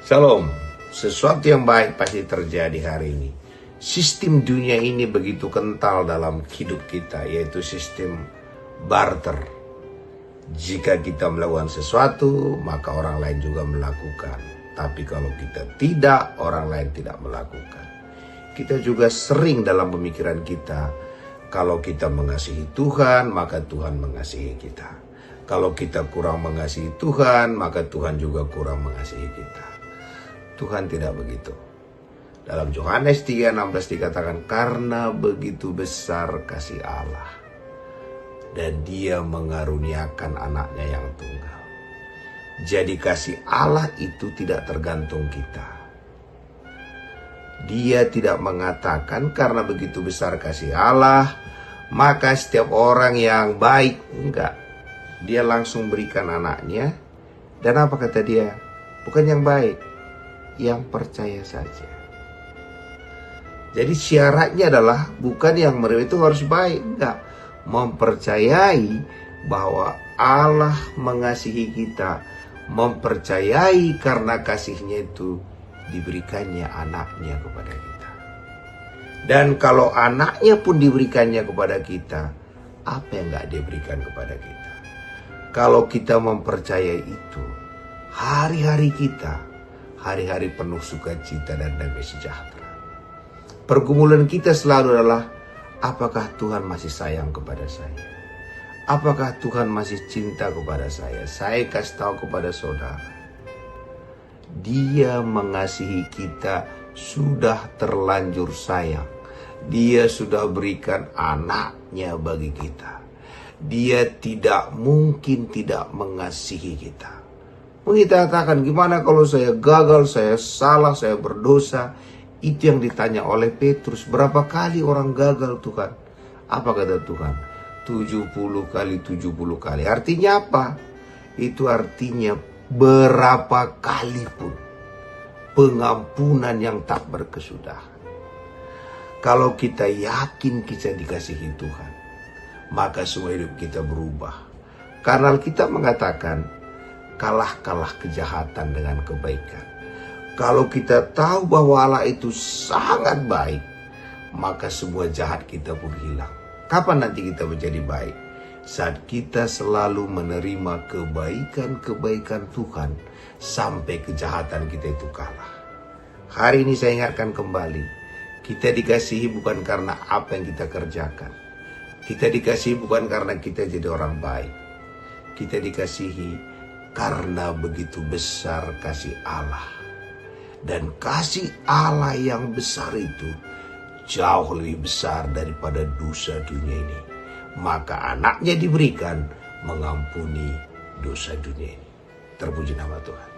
Shalom, sesuatu yang baik pasti terjadi hari ini. Sistem dunia ini begitu kental dalam hidup kita, yaitu sistem barter. Jika kita melakukan sesuatu, maka orang lain juga melakukan. Tapi kalau kita tidak, orang lain tidak melakukan. Kita juga sering dalam pemikiran kita, kalau kita mengasihi Tuhan, maka Tuhan mengasihi kita. Kalau kita kurang mengasihi Tuhan, maka Tuhan juga kurang mengasihi kita. Tuhan tidak begitu. Dalam Yohanes 3:16 dikatakan, karena begitu besar kasih Allah, dan Dia mengaruniakan anaknya yang tunggal. Jadi kasih Allah itu tidak tergantung kita. Dia tidak mengatakan karena begitu besar kasih Allah, maka setiap orang yang baik. Enggak. Dia langsung berikan anaknya. Dan apa kata dia? Bukan yang baik, yang percaya saja. Jadi syaratnya adalah bukan yang mereka itu harus baik, enggak. Mempercayai bahwa Allah mengasihi kita, mempercayai karena kasihnya itu diberikannya anaknya kepada kita. Dan kalau anaknya pun diberikannya kepada kita, apa yang enggak diberikan kepada kita? Kalau kita mempercayai itu, hari-hari kita hari-hari penuh sukacita dan damai sejahtera. Pergumulan kita selalu adalah, apakah Tuhan masih sayang kepada saya? Apakah Tuhan masih cinta kepada saya? Saya kasih tahu kepada saudara, Dia mengasihi kita sudah terlanjur sayang. Dia sudah berikan anaknya bagi kita. Dia tidak mungkin tidak mengasihi kita. Kita katakan, gimana kalau saya gagal, saya salah, saya berdosa? Itu yang ditanya oleh Petrus. Berapa kali orang gagal Tuhan? Apa kata Tuhan? 70 kali 70 kali. Artinya apa? Itu artinya berapa kali pun pengampunan yang tak berkesudahan. Kalau kita yakin kita dikasihi Tuhan, maka semua hidup kita berubah. Karena kita mengatakan, kalah kejahatan dengan kebaikan. Kalau kita tahu bahwa Allah itu sangat baik, maka semua jahat kita pun hilang. Kapan nanti kita menjadi baik? Saat kita selalu menerima kebaikan-kebaikan Tuhan sampai kejahatan kita itu kalah. Hari ini saya ingatkan kembali, kita dikasihi bukan karena apa yang kita kerjakan. Kita dikasihi bukan karena kita jadi orang baik. Kita dikasihi karena begitu besar kasih Allah. Dan kasih Allah yang besar itu jauh lebih besar daripada dosa dunia ini. Maka anaknya diberikan mengampuni dosa dunia ini. Terpuji nama Tuhan.